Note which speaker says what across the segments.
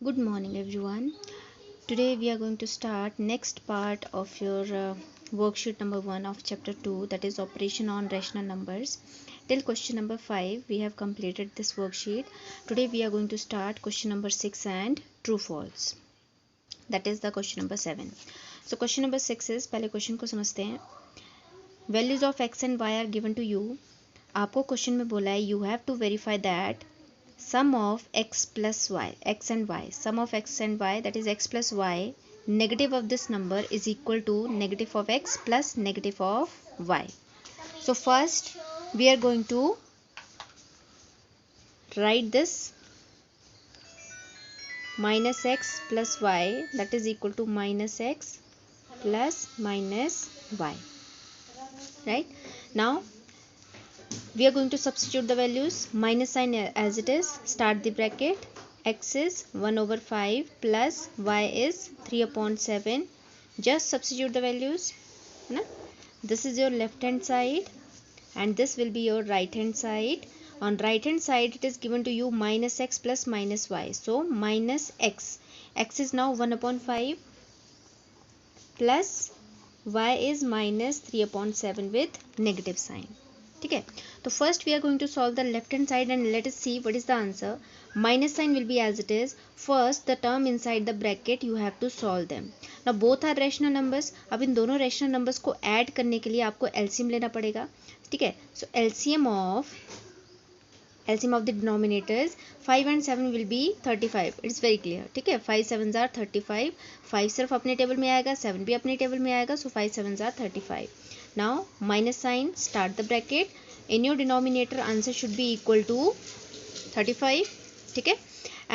Speaker 1: Good morning everyone. Today we are going to start next part of your worksheet number 1 of chapter 2, that is operation on rational numbers. Till question number 5 we have completed this worksheet. Today we are going to start question number 6 and true false. That is the question number 7. So question number 6 is, पहले question को समझते हैं. Values of x and y are given to you. आपको question में बोला है you have to verify that sum of x plus y, x and y, sum of x and y, that is x plus y, negative of this number is equal to negative of x plus negative of y. So first we are going to write this minus x plus y, that is equal to minus x plus minus y, right? Now we are going to substitute the values, minus sign as it is, start the bracket, x is 1 over 5 plus y is 3 upon 7, just substitute the values. Na? This is your left hand side and this will be your right hand side. On right hand side it is given to you minus x plus minus y, so minus x, x is now 1 upon 5 plus y is minus 3 upon 7 with negative sign. ठीक है, तो first we are going to solve the left hand side and let us see what is the answer. Minus sign will be as it is. First the term inside the bracket you have to solve them. Now both are rational numbers. अब इन दोनों rational numbers को add करने के लिए आपको LCM लेना पड़ेगा. ठीक है, सो LCM of the denominators 5 and 7 will be 35. It's very clear. ठीक है, 5 7s are 35. 5 सिर्फ अपने टेबल में आएगा, 7 भी अपने टेबल में आएगा, so 5 7s are 35. Now minus sign, start the bracket. In your denominator answer should be equal to 35. ठीक है,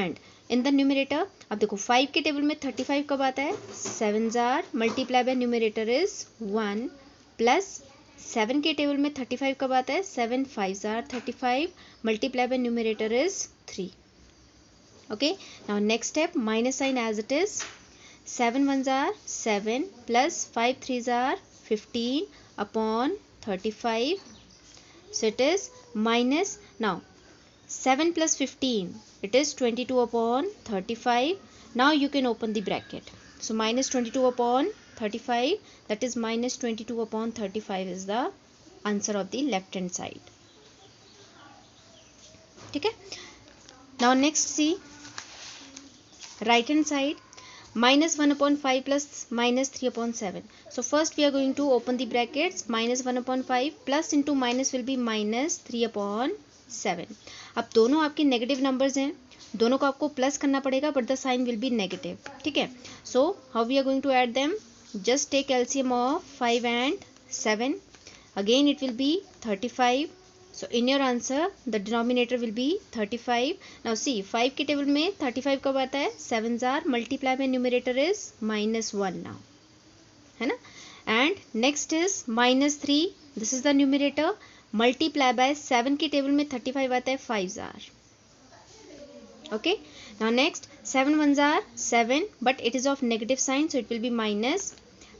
Speaker 1: and in the numerator, अब देखो 5 के टेबल में 35 कब आता है, 7s are multiply by numerator is 1 plus 7 के टेबल में 35 कब आता है, 7 5s are 35 multiply by numerator is 3. Okay, now next step, minus sign as it is. 7 1s are 7 plus 5 3s are 15 upon 35. So it is minus, now 7 plus 15, it is 22 upon 35. Now you can open the bracket. So minus 22 upon 35, that is minus 22 upon 35 is the answer of the left hand side. ठीक है, now next see right hand side. Minus 1 upon 5 plus minus 3 upon 7. So first we are going to open the brackets. Minus 1 upon 5 plus into minus will be minus 3 upon 7. अब दोनों आपके negative numbers हैं, दोनों को आपको plus करना पड़ेगा, but the sign will be negative. ठीक है, so how we are going to add them. Just take LCM of 5 and 7. Again it will be 35. So in your answer the denominator will be 35. Now see 5 के table में 35 कब आता है, 7s are multiply by numerator is minus 1 now, है ना. And next is minus 3. This is the numerator. Multiply by 7 के table में 35 आता है, 5s are. Okay, now next 7 1s are 7 but it is of negative sign, so it will be minus.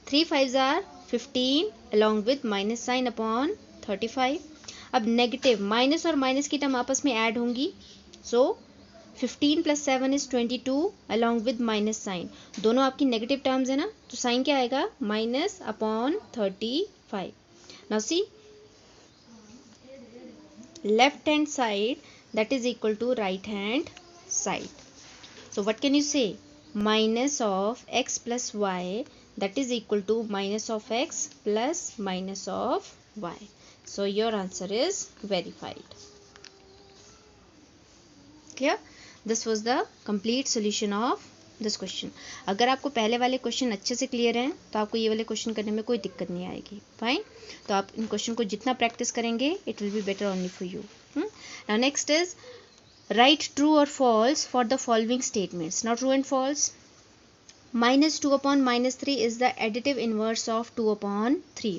Speaker 1: 3 5s are 15 along with minus sign upon 35. अब negative minus और minus की term आपस में add होंगी, so 15 plus 7 is 22 along with minus sign. दोनों आपकी negative terms है ना, तो साइन क्या आएगा, minus upon 35. Now see left hand side that is equal to right hand side. So what can you say, minus of x plus y, that is equal to minus of x plus minus of y. So your answer is verified. Clear? This was the complete solution of this question. अगर आपको पहले वाले question अच्छे से clear हैं तो आपको ये वाले क्वेश्चन करने में कोई दिक्कत नहीं आएगी. फाइन, तो आप इन क्वेश्चन को जितना प्रैक्टिस करेंगे it will be better only for you. Now next is write true or false for the following statements. Now true and false. Minus 2 upon minus 3 is the additive inverse of 2 upon 3.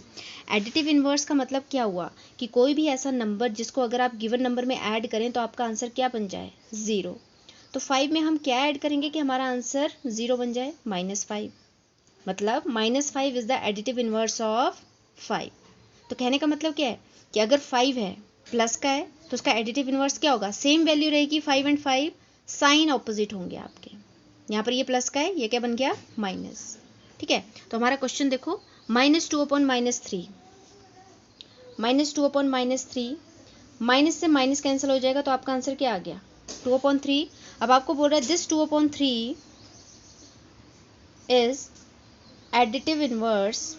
Speaker 1: Additive inverse का मतलब क्या हुआ कि कोई भी ऐसा number जिसको अगर आप गिवन नंबर में ऐड करें तो आपका आंसर क्या बन जाए, 0. तो 5 में हम क्या ऐड करेंगे कि हमारा आंसर 0 बन जाए, -5. मतलब -5 is the additive inverse of 5. तो कहने का मतलब क्या है कि अगर 5 है प्लस का है तो उसका एडिटिव इनवर्स क्या होगा, सेम वैल्यू रहेगी 5 एंड 5, साइन ऑपोजिट होंगे आपके. यहाँ पर ये प्लस का है, ये क्या बन गया माइनस। ठीक है, तो हमारा क्वेश्चन देखो, -2 अपॉन -3, -2/-3, माइनस से माइनस कैंसिल हो जाएगा तो आपका आंसर क्या आ गया 2/3। अब आपको बोल रहा है this 2/3 is additive inverse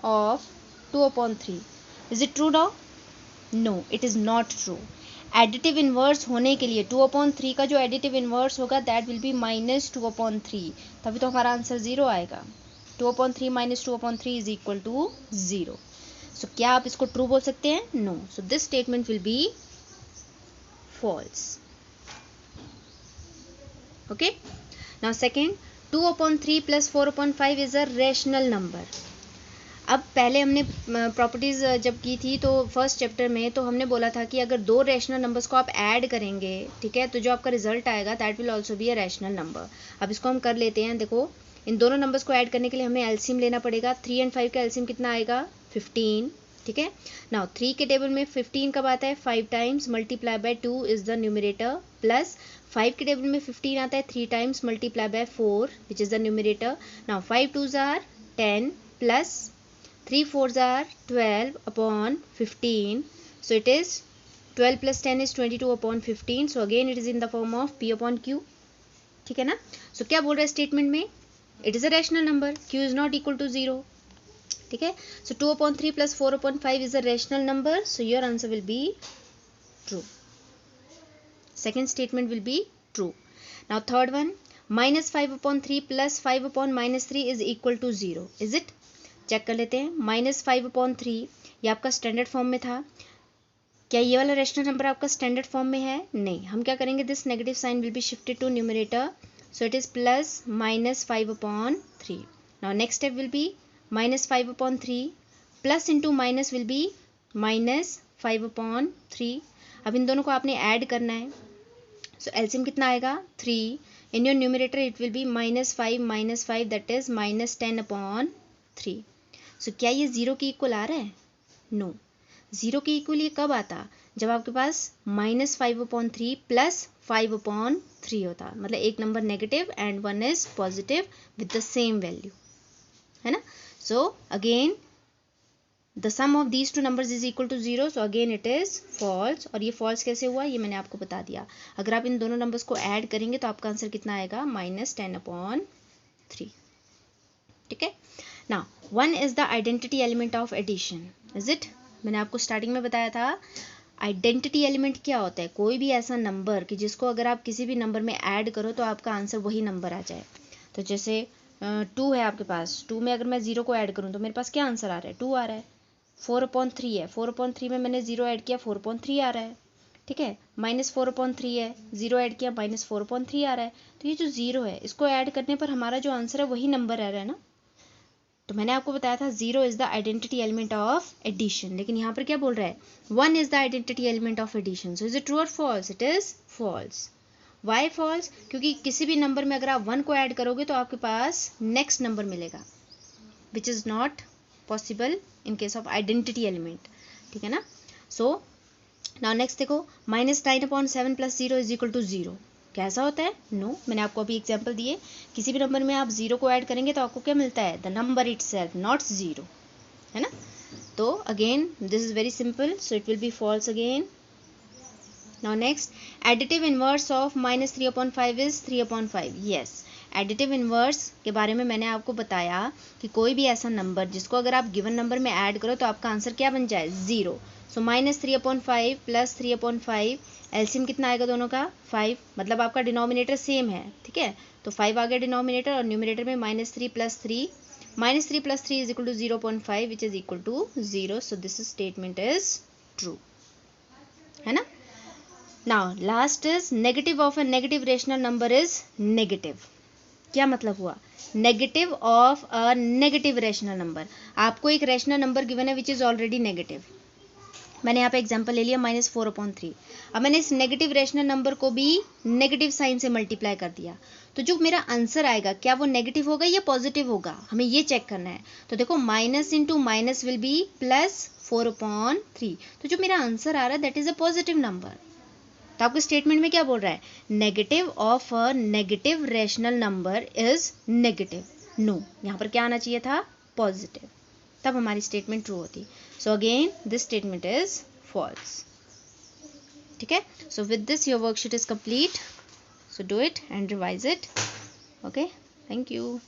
Speaker 1: of 2/3। Is it true now? No, it is not true. Additive inverse होने के लिए 2/3 का जो एडिटिव इनवर्स होगा दैट विल बी -2/3, तभी तो हमारा आंसर 0 आएगा। 2/3 - 2/3 इज इक्वल टू 0। सो क्या आप इसको ट्रू बोल सकते हैं? No. So this statement will be false. Okay, now second, 2/3 + 4/5 is a rational number. अब पहले हमने प्रॉपर्टीज जब की थी तो फर्स्ट चैप्टर में, तो हमने बोला था कि अगर दो रैशनल नंबर्स को आप ऐड करेंगे, ठीक है, तो जो आपका रिजल्ट आएगा that will also be a rational number. अब इसको हम कर लेते हैं। देखो, इन दोनों नंबर्स को ऐड करने के लिए हमें एलसीएम लेना पड़ेगा। 3 और 5 का एलसीएम कितना आएगा? 15। ठीक है, नाउ 3 के टेबल में 15 कब आता है? 5 times, multiply by 2 is the numerator, plus 5 के टेबल में 15 आता है 3 times, multiply by 4 which is the numerator. Now 5 2s are 10 plus 3 4s are 12/15. So it is 12 plus 10 is 22/15. So again it is in the form of P/Q. ठीक है ना? So क्या बोल रहा है स्टेटमेंट में? It is a rational number. Q is not equal to 0. ठीक है, so 2/3 plus 4/5 is a rational number. So your answer will be true. Second statement will be true. Now third one, -5/3 plus 5/-3 is equal to 0. Is it? Check कर लेते हैं। -5/3 ये आपका standard form में था। क्या ये वाला रैशनल नंबर आपका स्टैंडर्ड फॉर्म में है? नहीं। हम क्या करेंगे, this negative sign will be shifted to numerator, so it is plus -5/3। Now next step will be -5/3 plus into minus will be -5/3। अब इन दोनों को आपने ऐड करना है, सो एलसीएम कितना आएगा? 3। In your numerator it will B -5 that is -10/3। सो क्या ये 0 के इक्वल आ रहा है? नो। 0 के इक्वल ये कब आता? जब आपके पास -5/3 प्लस 5/3 होता, मतलब एक number negative and one is positive with the same value, है ना? So again the sum of these two numbers is equal to 0, so again it is false. और ये फॉल्स कैसे हुआ ये मैंने आपको बता दिया। अगर आप इन दोनों नंबर्स को ऐड करेंगे तो आपका आंसर कितना आएगा? -10/3। ठीक है, now 1 is the identity element of addition. Is it? मैंने आपको स्टार्टिंग में बताया था आइडेंटिटी एलिमेंट क्या होता है। कोई भी ऐसा नंबर कि जिसको अगर आप किसी भी नंबर में ऐड करो तो आपका आंसर वही नंबर आ जाए। तो जैसे 2 है आपके पास, 2 में अगर मैं 0 को ऐड करूँ तो मेरे पास क्या आंसर आ रहा है? 2 आ रहा है। 4/3 है, 4/3 में मैंने 0 ऐड किया, 4/3 आ रहा है। ठीक है, -4/3 है, 0 ऐड किया, -4/3 आ रहा है। तो ये जो 0 है इसको ऐड करने पर हमारा जो आंसर है वही नंबर आ रहा है ना। तो मैंने आपको बताया था 0 is the identity element of addition, लेकिन यहाँ पर क्या बोल रहा है? 1 is the identity element of addition. So is it true or false? It is false. Why false? क्योंकि किसी भी नंबर में अगर आप 1 को ऐड करोगे तो आपके पास नेक्स्ट नंबर मिलेगा, which is not possible in case of identity element. ठीक है ना? सो नाउ नेक्स्ट देखो, -9/7 + 0 इज इक्वल टू 0। कैसा होता है? नो, मैंने आपको अभी एग्जांपल दिए। किसी भी नंबर में आप 0 को ऐड करेंगे तो आपको क्या मिलता है? द नंबर इटसेल्फ, नॉट 0, है ना? तो again this is very simple, so it will be false again. Now next, additive inverse of -3/5 is 3/5। Yes, additive inverse के बारे में मैंने आपको बताया कि कोई भी ऐसा नंबर जिसको अगर आप गिवन नंबर में ऐड करो तो आपका आंसर क्या बन जाए? 0। सो -3/5 प्लस 3/5, एलसीएम कितना आएगा दोनों का? 5। मतलब आपका डिनोमिनेटर सेम है। ठीक है, तो 5 आ गया डिनोमिनेटर और न्यूमरेटर में -3 + 3, -3 + 3 is equal to 0.5 which is equal to 0। So this statement is true, है ना? Now last is negative of a negative rational number is negative. क्या मतलब हुआ? Negative of a negative rational number. आपको एक rational number given है which is already negative. मैंने यहाँ पे एग्जांपल ले लिया -4/3। अब मैंने इस नेगेटिव रेशनल नंबर को भी नेगेटिव साइन से मल्टीप्लाई कर दिया, तो जो मेरा आंसर आएगा क्या वो नेगेटिव होगा या पॉजिटिव होगा? हमें ये चेक करना है। तो देखो, minus into minus will be +4/3। तो जो मेरा आंसर आ रहा है that is a positive number. तो आपको स्टेटमेंट में क्या बोल रहा है, negative of a negative rational number is negative. No, यहाँ पर क्या आना चाहिए था, पॉजिटिव, तब हमारी स्टेटमेंट ट्रू होती। So again this statement is false. ठीक है, so with this your worksheet is complete, so do it and revise it. Okay, thank you.